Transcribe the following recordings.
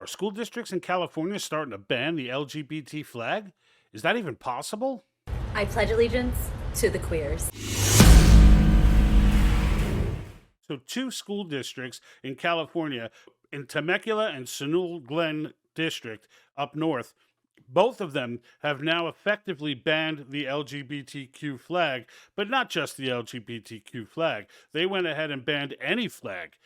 school districts in California starting to ban the LGBT flag? Is that even possible? I pledge allegiance to the queers. So, two school districts in California, in Temecula and Sunul Glen district up north, both of them have now effectively banned the LGBTQ flag, but not just the LGBTQ flag. They went ahead and banned any flag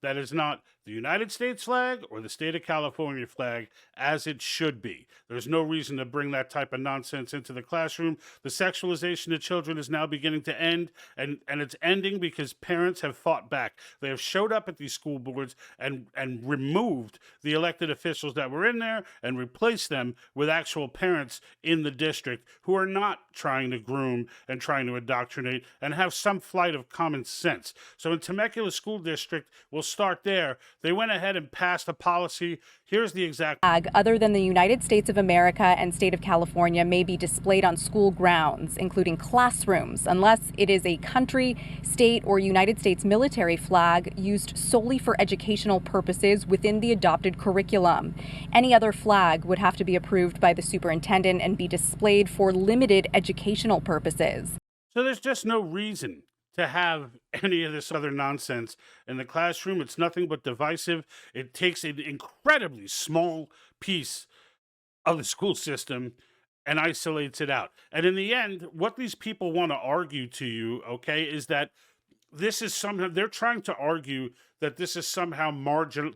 that is not the United States flag or the state of California flag, as it should be. There's no reason to bring that type of nonsense into the classroom. The sexualization of children is now beginning to end, and it's ending because parents have fought back. They have showed up at these school boards and removed the elected officials that were in there and replaced them with actual parents in the district who are not trying to groom and trying to indoctrinate and have some flight of common sense. So in Temecula School District, we'll start there. They went ahead and passed a policy. Here's the exact flag other than the United States of America and state of California may be displayed on school grounds, including classrooms, unless it is a country, state, or United States military flag used solely for educational purposes within the adopted curriculum. Any other flag would have to be approved by the superintendent and be displayed for limited educational purposes. So there's just no reason to have any of this other nonsense in the classroom. It's nothing but divisive. It takes an incredibly small piece of the school system and isolates it out. And in the end, what these people want to argue to you, okay, is that this is somehow, they're trying to argue that this is somehow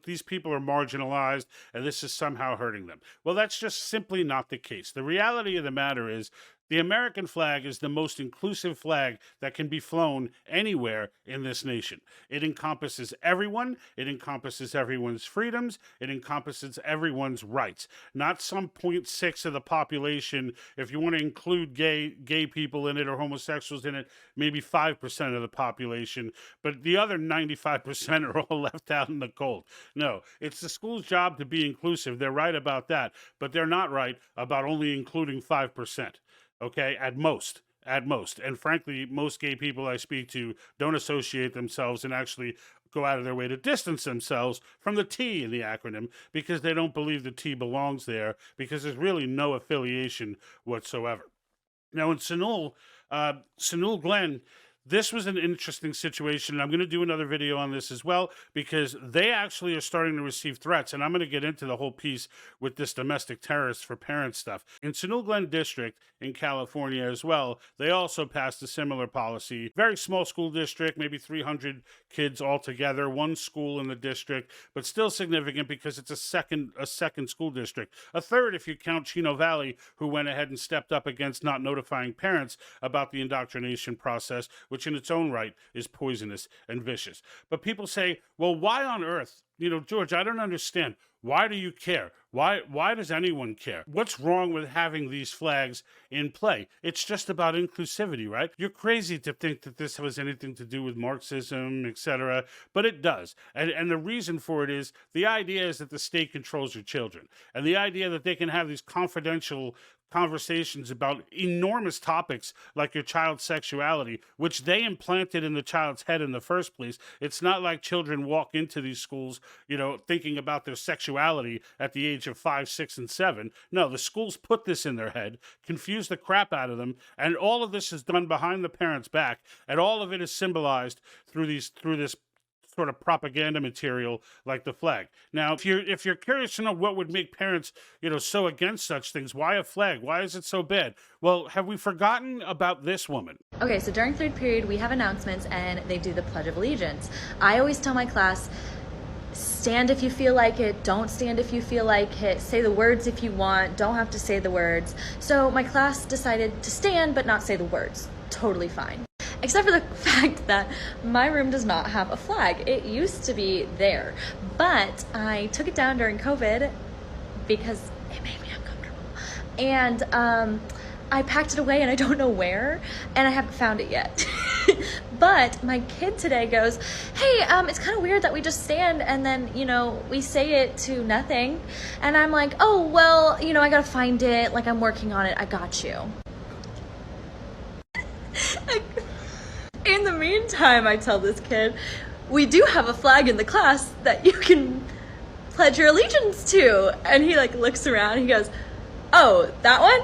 these people are marginalized and this is somehow hurting them. Well, that's just simply not the case. The reality of the matter is the American flag is the most inclusive flag that can be flown anywhere in this nation. It encompasses everyone. It encompasses everyone's freedoms. It encompasses everyone's rights. Not some 0.6 of the population. If you want to include gay people in it or homosexuals in it, maybe 5% of the population. But the other 95% are all left out in the cold. No, it's the school's job to be inclusive. They're right about that. But they're not right about only including 5%. Okay, at most. And frankly, most gay people I speak to don't associate themselves and actually go out of their way to distance themselves from the T in the acronym because they don't believe the T belongs there because there's really no affiliation whatsoever. Now, in Sunul Glen, this was an interesting situation, and I'm going to do another video on this as well because they actually are starting to receive threats, and I'm going to get into the whole piece with this domestic terrorist for parents stuff. In Sunul Glen District in California as well, they also passed a similar policy. Very small school district, maybe 300 kids altogether, one school in the district, but still significant because it's a second school district. A third if you count Chino Valley, who went ahead and stepped up against not notifying parents about the indoctrination process, which in its own right is poisonous and vicious. But people say, well, why on earth? George, I don't understand. Why do you care? Why does anyone care? What's wrong with having these flags in play? It's just about inclusivity, right? You're crazy to think that this has anything to do with Marxism, etc., but it does. And the reason for it is the idea is that the state controls your children. And the idea that they can have these confidential conversations about enormous topics like your child's sexuality, which they implanted in the child's head in the first place. It's not like children walk into these schools, thinking about their sexuality at the age of 5, 6, and 7. No, the schools put this in their head, confuse the crap out of them, and all of this is done behind the parents' back, and all of it is symbolized through this sort of propaganda material like the flag. Now, if you're curious to know what would make parents, so against such things, why a flag? Why is it so bad? Well, have we forgotten about this woman? Okay, so during third period, we have announcements and they do the Pledge of Allegiance. I always tell my class, stand if you feel like it, don't stand if you feel like it, say the words if you want, don't have to say the words. So my class decided to stand but not say the words. Totally fine. Except for the fact that my room does not have a flag. It used to be there, but I took it down during COVID because it made me uncomfortable. And I packed it away and I don't know where, and I haven't found it yet. But my kid today goes, hey, it's kind of weird that we just stand and then, we say it to nothing. And I'm like, oh, well, I gotta find it. Like, I'm working on it. I got you. In the meantime, I tell this kid, we do have a flag in the class that you can pledge your allegiance to? And he like looks around and he goes, oh, that one?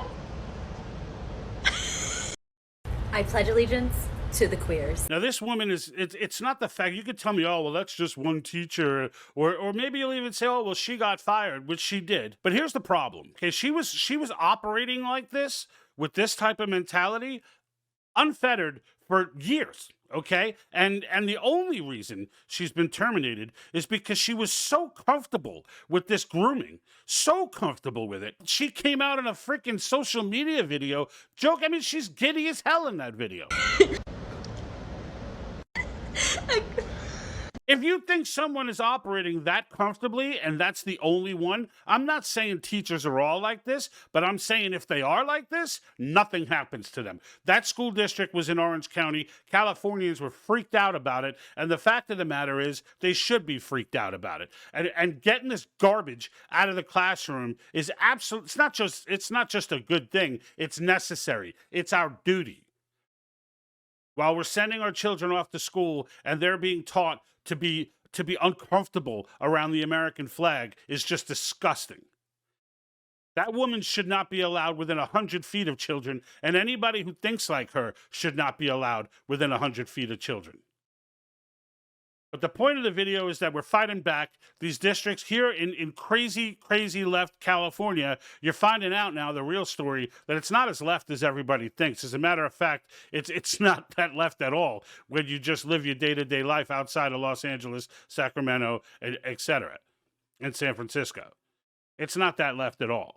I pledge allegiance to the queers. Now, this woman it's not the fact, you could tell me, oh, well, that's just one teacher, or maybe you'll even say, oh, well, she got fired, which she did. But here's the problem. Okay, she was operating like this, with this type of mentality, unfettered for years. Okay, and the only reason she's been terminated is because she was so comfortable with this grooming, so comfortable with it. She came out in a freaking social media video joke. I mean, she's giddy as hell in that video. If you think someone is operating that comfortably and that's the only one, I'm not saying teachers are all like this, but I'm saying if they are like this, nothing happens to them. That school district was in Orange County. Californians were freaked out about it. And the fact of the matter is they should be freaked out about it. And getting this garbage out of the classroom is absolute. It's not just a good thing. It's necessary. It's our duty. While we're sending our children off to school and they're being taught to be uncomfortable around the American flag is just disgusting. That woman should not be allowed within 100 feet of children, and anybody who thinks like her should not be allowed within 100 feet of children. But the point of the video is that we're fighting back. These districts here in crazy, crazy left California, you're finding out now the real story that it's not as left as everybody thinks. As a matter of fact, it's not that left at all when you just live your day-to-day life outside of Los Angeles, Sacramento, etc., and San Francisco. It's not that left at all.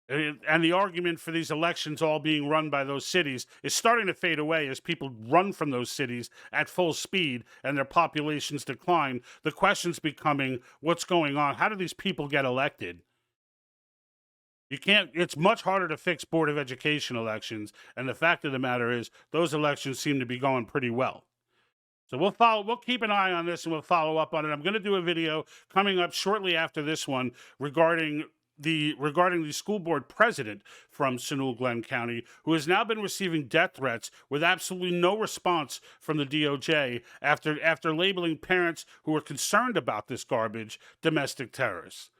And the argument for these elections all being run by those cities is starting to fade away as people run from those cities at full speed and their populations decline. The question's becoming, what's going on? How do these people get elected? It's much harder to fix Board of Education elections. And the fact of the matter is those elections seem to be going pretty well. So we'll keep an eye on this and we'll follow up on it. I'm going to do a video coming up shortly after this one regarding the school board president from Sunol Glen County, who has now been receiving death threats with absolutely no response from the DOJ after labeling parents who are concerned about this garbage domestic terrorists.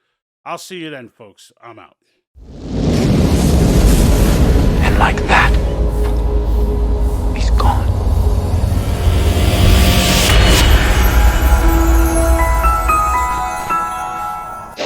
I'll see you then, folks. I'm out.